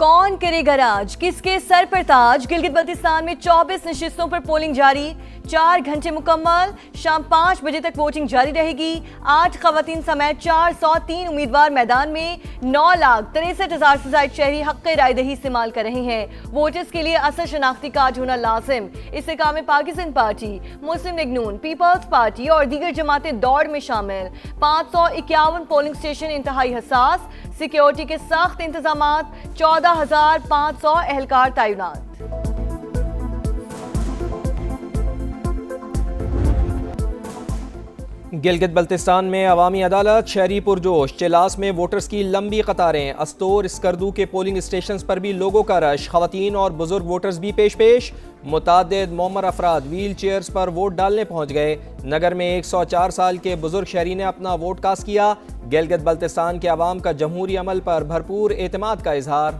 कौन करेगा राज, किसके सर पर ताज। गिलगित बल्तिस्तान में 24 नशिस्तों पर पोलिंग जारी, 4 घंटे मुकम्मल। शाम 5 बजे तक वोटिंग जारी रहेगी। 8 खवातीन समेत 403 उम्मीदवार मैदान में। 9,63,000 से ज्यादा शहरी हक़ रायदही इस्तेमाल कर रहे हैं। वोटर्स के लिए असल शनाख्ती कार्ड होना लाजिम। इससे काम में पाकिस्तान पार्टी, मुस्लिम लीग नून, पीपल्स पार्टी और दीगर जमातें दौड़ में शामिल। 551 पोलिंग स्टेशन इंतहाई हसास। सिक्योरिटी के सख्त इंतजामात। 14,500 एहलकार तैनात। गिलगित बल्तिस्तान में अवामी अदालत शहरी पुरजोश। चिलास में वोटर्स की लंबी कतारें। अस्तोर स्कर्दू के पोलिंग स्टेशन पर भी लोगों का रश। खवातीन और बुजुर्ग वोटर्स भी पेश। मुतादिद मोमर अफराद व्हील चेयर्स पर वोट डालने पहुंच गए। नगर में 104 साल के बुजुर्ग शहरी ने अपना वोट कास्ट किया। गिलगित बल्तिस्तान के अवाम का जमहूरी अमल पर भरपूर एतमाद का इजहार।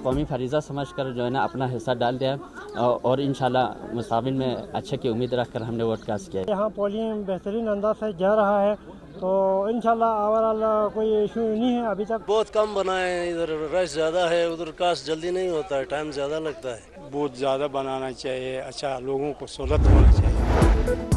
कौमी फरीज़ा समझ कर जो है ना अपना हिस्सा डाल दिया और इंशाल्लाह मुकाबिल में अच्छे की उम्मीद रख कर हमने वोट कास्ट किया। यहाँ पोलिंग बेहतरीन अंदाज से जा रहा है तो इंशाल्लाह ओवरऑल कोई इशू नहीं है अभी तक। बहुत कम बना है, इधर रश ज़्यादा है, उधर कास्ट जल्दी नहीं होता है, टाइम ज़्यादा लगता है। बहुत ज़्यादा बनाना चाहिए, अच्छा लोगों को सहूलत होना चाहिए।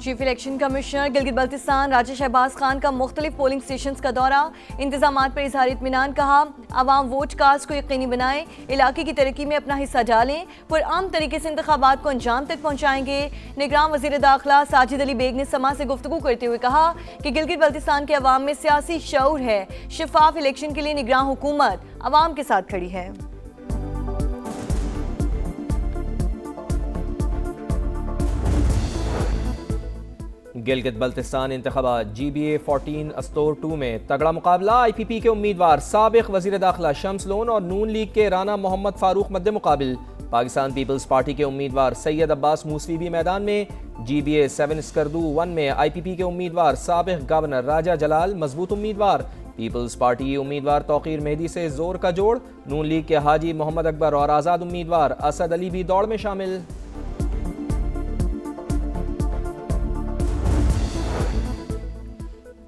Chief election commissioner Gilgit Baltistan Raja Shahbaz Khan का मुख्तलिफ पोलिंग स्टेशन का दौरा। इंतजामात पर इजहार इत्मीनान। कहा आवाम वोट कास्ट को यकीनी बनाएं, इलाके की तरक्की में अपना हिस्सा डालें, पुरअमन तरीके से इंतखाबात को अंजाम तक पहुँचाएंगे। निगरान वज़ीर दाखिला साजिद अली बेग ने समा से गुफ्तगू करते हुए कहा कि गिलगित बल्तिस्तान के अवाम में सियासी शऊर है। शफाफ इलेक्शन के लिए निगरान हुकूमत अवाम के साथ खड़ी है। गिलगित बल्तिस्तान इंतखाबात GBA 14 अस्तोर 2 में तगड़ा मुकाबला। IPP के उम्मीदवार साबिक वज़ीर दाखिला शम्स लोन और नून लीग के राना मोहम्मद फारूक मद्दे मुकाबिल। पाकिस्तान पीपल्स पार्टी के उम्मीदवार सैयद अब्बास मूसवी भी मैदान में। GBA 7 स्कर्दू 1 में IPP के उम्मीदवार साबिक गवर्नर राजा जलाल मजबूत उम्मीदवार। पीपल्स पार्टी उम्मीदवार तौकीर मेहदी से जोर का जोड़। नून लीग के हाजी मोहम्मद अकबर और आज़ाद उम्मीदवार असद अली भी दौड़ में शामिल।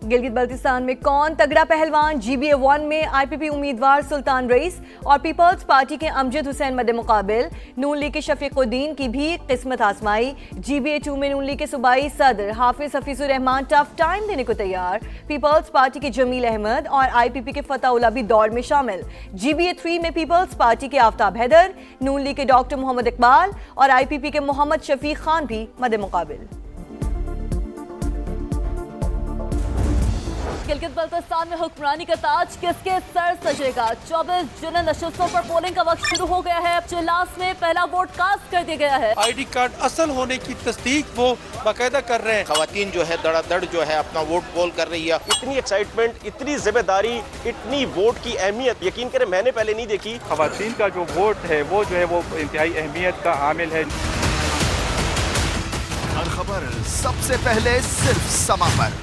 गिलगित बल्तिस्तान में कौन तगड़ा पहलवान। GBA 1 में IPP उम्मीदवार सुल्तान रईस और पीपल्स पार्टी के अमजद हुसैन मद्दे मुकाबिल। नून लीग के शफीकुद्दीन की भी किस्मत आजमाई। GBA 2 में नून लीग के सूबाई सदर हाफिज हफीजुर रहमान टफ टाइम देने को तैयार। पीपल्स पार्टी के जमील अहमद और IPP के फताउल्ला भी दौड़ में शामिल। GBA 3 में पीपल्स पार्टी के आफ्ताब हैदर, नून लीग के डॉक्टर मोहम्मद इकबाल और IPP के मोहम्मद शफीक खान भी मद्दे मुकाबिल। गिलगित बल्तिस्तान में हुक्मरानी का ताज किसके सर सजेगा। 24 जुनन नशिस्तों पर पोलिंग का वक्त शुरू हो गया है। चिलास में पहला वोट कास्ट कर दिया गया है। ID कार्ड असल होने की तस्दीक वो बाकायदा कर रहे हैं। खवातीन जो है धड़ाधड़ जो है अपना वोट पोल कर रही है। इतनी एक्साइटमेंट, इतनी जिम्मेदारी, इतनी वोट की अहमियत यकीन करें मैंने पहले नहीं देखी। खवातीन का जो वोट है वो जो है वो इंतहाई अहमियत का हामिल है। हर खबर सबसे पहले सिर्फ समा पर।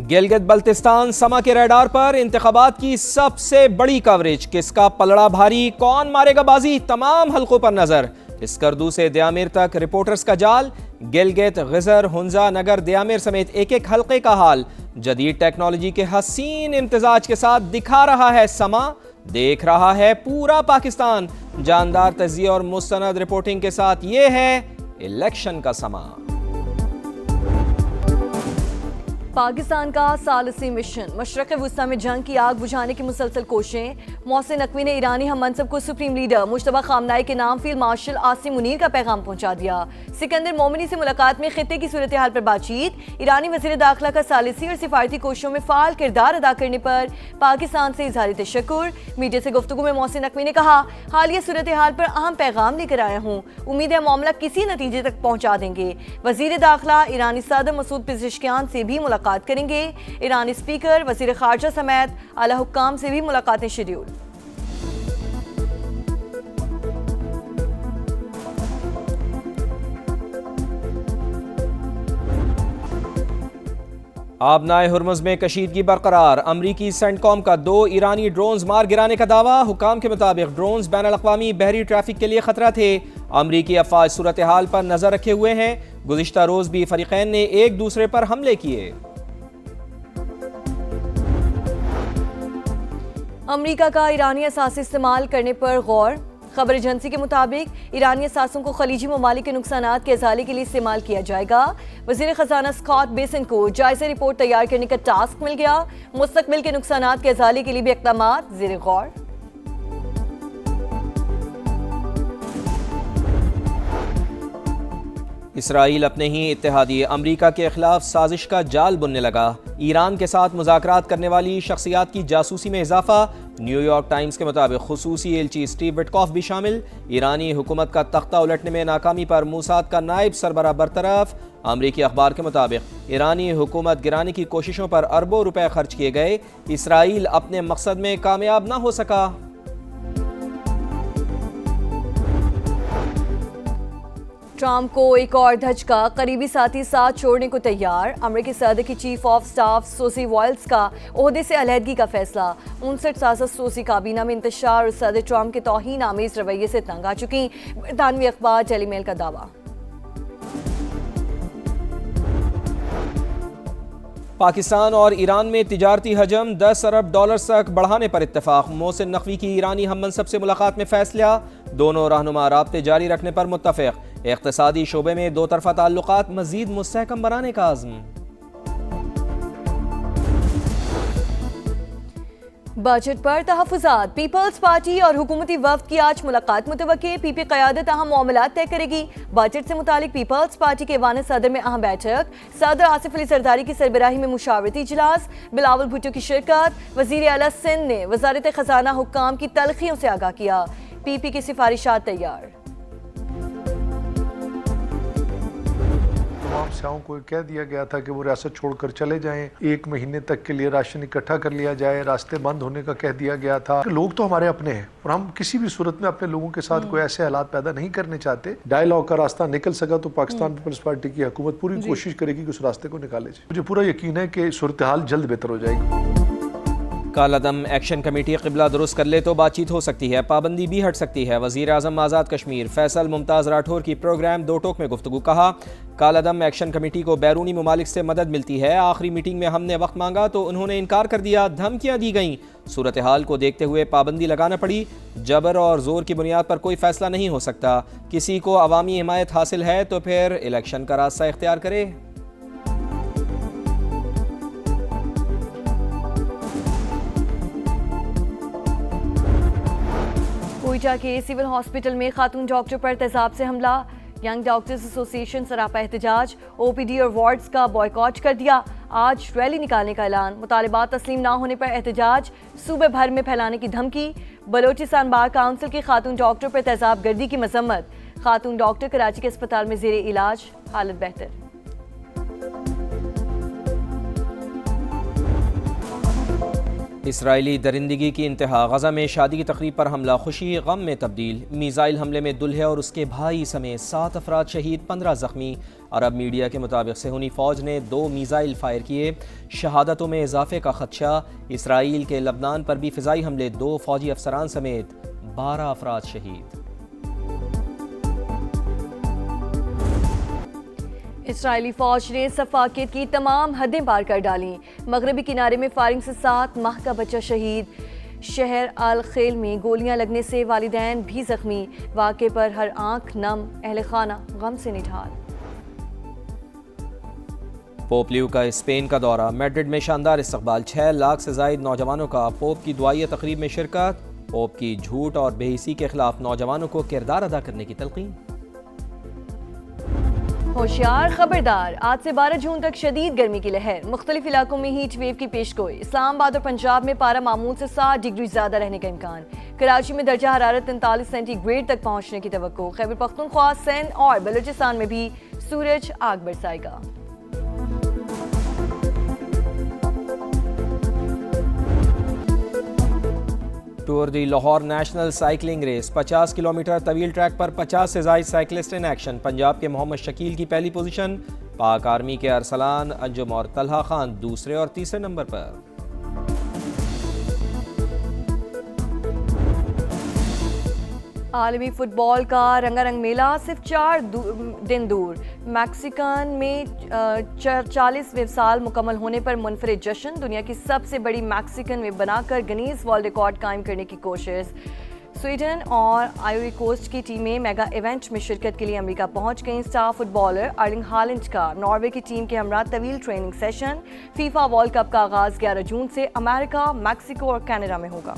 गिलगित बल्तिस्तान समा के रडार पर इंतखाबात की सबसे बड़ी कवरेज। किसका पलड़ा भारी, कौन मारेगा बाजी, तमाम हलकों पर नजर। स्कर्दू से दयामिर तक रिपोर्टर्स का जाल। गिलगित, गिजर, हुंजा, नगर, दयामिर समेत एक एक हलके का हाल। जदीद टेक्नोलॉजी के हसीन इम्तिजाज के साथ दिखा रहा है समा, देख रहा है पूरा पाकिस्तान। जानदार तजिया और मुस्तनद रिपोर्टिंग के साथ ये है इलेक्शन का समा। पाकिस्तान का सालसी मिशन। मशरक़ वुस्ता में जंग की आग बुझाने की मुसलसल कोशिशें। मोहसिन नकवी ने ईरानी हम मनसब को सुप्रीम लीडर मुश्तबा खामनाई के नाम फील्ड मार्शल आसिम मुनीर का पैगाम पहुंचा दिया। सिकंदर मोमिनी से मुलाकात में खित्ते की सूरत हाल पर बातचीत। ईरानी वज़ीर दाखिला का सालिसी और सिफारती कोशिशों में फ़ाल किरदार अदा करने पर पाकिस्तान से इज़हार तशक्कुर। मीडिया से गुफ्तगू में मोहसिन नकवी ने कहा हालिया सूरत हाल पर अहम पैगाम लेकर आया हूँ, उम्मीद है मामला किसी नतीजे तक पहुँचा देंगे। वज़ीर दाखिला ईरानी सदर मसूद पेज़ेश्कियान से भी मुलाकात करेंगे। ईरानी स्पीकर, वज़ीर ख़ारजा समेत आला हुक्काम से भी मुलाकातें शेड्यूल। आबनाए हुर्मुज़ में कशीदगी बरकरार। अमरीकी सेंटकॉम का 2 ईरानी ड्रोन्स मार गिराने का दावा। हुकाम के मुताबिक ड्रोन्स बैनुल-अक़वामी बहरी ट्रैफिक के लिए खतरा थे। अमरीकी अफवाज सूरत हाल पर नजर रखे हुए हैं। गुज़िश्ता रोज भी फरीक़ैन ने एक दूसरे पर हमले किए। अमेरिका का ईरानी असासे इस्तेमाल करने पर गौर। खबर एजेंसी के मुताबिक ईरानी असासों को खलीजी ममालिक के नुकसानात के अजाले के लिए इस्तेमाल किया जाएगा। वजीर खजाना स्कॉट बेसन को जायजा रिपोर्ट तैयार करने का टास्क मिल गया। मुस्तकबिल के नुकसानात के अजाले के लिए भी इक़दामात ज़ेर गौर। इसराइल अपने ही इत्तेहादी अमरीका के खिलाफ साजिश का जाल बुनने लगा। ईरान के साथ मुज़ाकरात करने वाली शख्सियात की जासूसी में इजाफा। न्यूयॉर्क टाइम्स के मुताबिक खुसूसी एलची स्टीव विटकॉफ भी शामिल। ईरानी हुकूमत का तख्ता उलटने में नाकामी पर मूसाद का नायब सरबराह बरतरफ। अमरीकी अखबार के मुताबिक ईरानी हुकूमत गिराने की कोशिशों पर अरबों रुपए खर्च किए गए। इसराइल अपने मकसद में कामयाब ना हो सका। ट्रंप को एक और धचका, करीबी साथी साथ छोड़ने को तैयार। अमेरिकी सदर की चीफ ऑफ स्टाफ सोसी वाइल्स का ओहदे से अलहदगी का फैसला। 59 साल सोसी काबीना में इंतशार और सदर ट्रंप के तौहीन आमेज रवैये से तंग आ चुकी। बरतानवी अखबार डेली मेल का दावा। पाकिस्तान और ईरान में तिजारती हजम 10 अरब डॉलर तक बढ़ाने पर इत्तेफाक। मोहसिन नकवी की ईरानी हम मनसब से मुलाकात में फैसला। दोनों रहनुमा राब्ते जारी रखने पर मुत्तफिक। इक़्तिसादी शोबे में दो तरफ़ा ताल्लुकात मज़ीद मुस्तहकम बनाने का आज़्म। बजट पर तहफ़्फ़ुज़ात। पीपल्स पार्टी और हुकूमती वफ़द की आज मुलाकात मुतवक्के। पीपी क़यादत अहम मामलात तय करेगी। बजट से मुतालिक पीपल्स पार्टी के ऐवान सदर में अहम बैठक। सदर आसिफ अली जरदारी की सरबराही में मुशावरती इजलास। बिलावल भुट्टो की शिरकत। वज़ीर आला सिंध ने वज़ारत ख़जाना हुक्काम की तलखियों से आगाह किया। पीपी की सिफारिशात तैयार। तमाम स्याहों को कह दिया गया था कि वो रियासत छोड़कर चले जाएं, 1 महीने तक के लिए राशन इकट्ठा कर लिया जाए, रास्ते बंद होने का कह दिया गया था। लोग तो हमारे अपने हैं और हम किसी भी सूरत में अपने लोगों के साथ कोई ऐसे हालात पैदा नहीं करने चाहते। डायलॉग का रास्ता निकल सका तो पाकिस्तान पीपल्स पार्टी की हुकूमत पूरी कोशिश करेगी कि उस रास्ते को निकाले जाए। मुझे पूरा यकीन है कि सूरत हाल जल्द बेहतर हो जाएगी। कालादम एक्शन कमेटी क़िबला दुरुस्त कर ले तो बातचीत हो सकती है, पाबंदी भी हट सकती है। वज़ीर आज़म आज़ाद कश्मीर फैसल मुमताज़ राठौर की प्रोग्राम दो टोक में गुफ्तगू। कहा, कालादम एक्शन कमेटी को बैरूनी ममालिक से मदद मिलती है। आखिरी मीटिंग में हमने वक्त मांगा तो उन्होंने इनकार कर दिया, धमकियाँ दी गईं। सूरत हाल को देखते हुए पाबंदी लगाना पड़ी। जबर और जोर की बुनियाद पर कोई फैसला नहीं हो सकता। किसी को अवामी हिमायत हासिल है तो फिर इलेक्शन का रास्ता इख्तियार करे। कोयटा के सिविल हॉस्पिटल में खातून डॉक्टर पर तेजाब से हमला। यंग डॉक्टर्स एसोसिएशन सरापा एहतजाज। ओपीडी और वार्ड्स का बॉयकॉट कर दिया। आज रैली निकालने का ऐलान। मुतालिबात तस्लीम ना होने पर एहतजाज। सूबे भर में फैलाने की धमकी। बलोचिस्तान बार काउंसिल की खातून डॉक्टर पर तेजाब गर्दी की मजम्मत। खातून डॉक्टर कराची के अस्पताल में जेर इलाज, हालत बेहतर। इसराइली दरिंदगी की इंतहा। गजा में शादी की तकरीब पर हमला खुशी गम में तब्दील। मीज़ाइल हमले में दुल्हे और उसके भाई समेत 7 अफराद शहीद, 15 जख्मी। अरब मीडिया के मुताबिक सेहूनी फ़ौज ने 2 मीज़ाइल फायर किए। शहादतों में इजाफे का खदशा। इसराइल के लबनान पर भी फ़िज़ाई हमले, 2 फ़ौजी अफसरान समेत 12 अफराद शहीद। इसराइली फौज ने सफाकियत की तमाम हदें पार कर डाली। मगरबी किनारे में फायरिंग से 7 माह का बच्चा शहीद। शहर अल खेल में गोलियां लगने से वालिदैन भी जख्मी। वाक़े पर हर आंख नम, अहले खाना गम से निढाल। पोप लियो का स्पेन का दौरा। मैड्रिड में शानदार इस्तकबाल। 6 लाख से ज़ायद नौजवानों का पोप की दुआई तकरीब में शिरकत। पोप की झूठ और बेहिसी के खिलाफ नौजवानों को किरदार अदा करने की तलकीन। होशियार खबरदार, आज से 12 जून तक शदीद गर्मी की लहर। मुख्तलिफ इलाकों में हीट वेव की पेशगोई। इस्लामाबाद और पंजाब में पारा मामूल से 7 डिग्री ज्यादा रहने का इम्कान। कराची में दर्जा हरारत 43 सेंटीग्रेड तक पहुंचने की तवक्को। खैबर पख्तूनख्वा, सिंध और बलूचिस्तान में भी सूरज आग बरसाएगा। Tour the Lahore national cycling race. 50 kilometre तवील ट्रैक पर 50 से ज़ायद साइकिलिस्ट इन एक्शन। पंजाब के मोहम्मद शकील की पहली पोजीशन। पाक आर्मी के अरसलान, अंजुम और तलहा खान दूसरे और तीसरे नंबर पर। आलमी फुटबॉल का रंगारंग मेला सिर्फ 4 दिन दूर। मैक्सिकन में 40वें साल मुकम्मल होने पर मुनफरिद जश्न। दुनिया की सबसे बड़ी मैक्सिकन में बनाकर गिनीज वर्ल्ड रिकॉर्ड कायम करने की कोशिश। स्वीडन और आइवरी कोस्ट की टीमें मेगा इवेंट में शिरकत के लिए अमेरिका पहुंच गईं। स्टार फुटबॉलर अर्लिंग हालैंड का नॉर्वे की टीम के हमरा तवील training session. FIFA world cup का आगाज 11 जून से अमेरिका, मैक्सिको और कनाडा में होगा।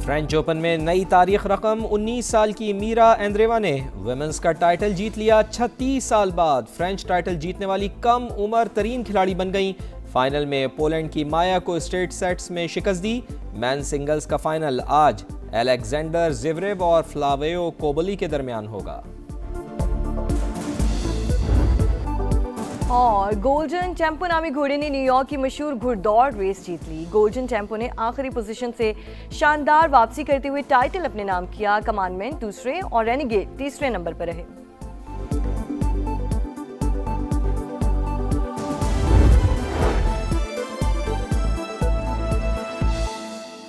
फ्रेंच ओपन में नई तारीख रकम। 19 साल की मीरा एंद्रेवा ने वुमेन्स का टाइटल जीत लिया। 36 साल बाद फ्रेंच टाइटल जीतने वाली कम उम्र तरीन खिलाड़ी बन गई। फाइनल में पोलैंड की माया को स्ट्रेट सेट्स में शिकस्त दी। मैन सिंगल्स का फाइनल आज अलेक्जेंडर ज़िवरेव और फ्लावियो कोबोली के दरमियान होगा। और गोल्डन टेम्पो नामी घोड़े ने न्यूयॉर्क की मशहूर घुड़दौड़ रेस जीत ली। गोल्डन टेम्पो ने आखिरी पोजीशन से शानदार वापसी करते हुए टाइटल अपने नाम किया। कमांडमेंट दूसरे और रेनिगेड तीसरे नंबर पर रहे।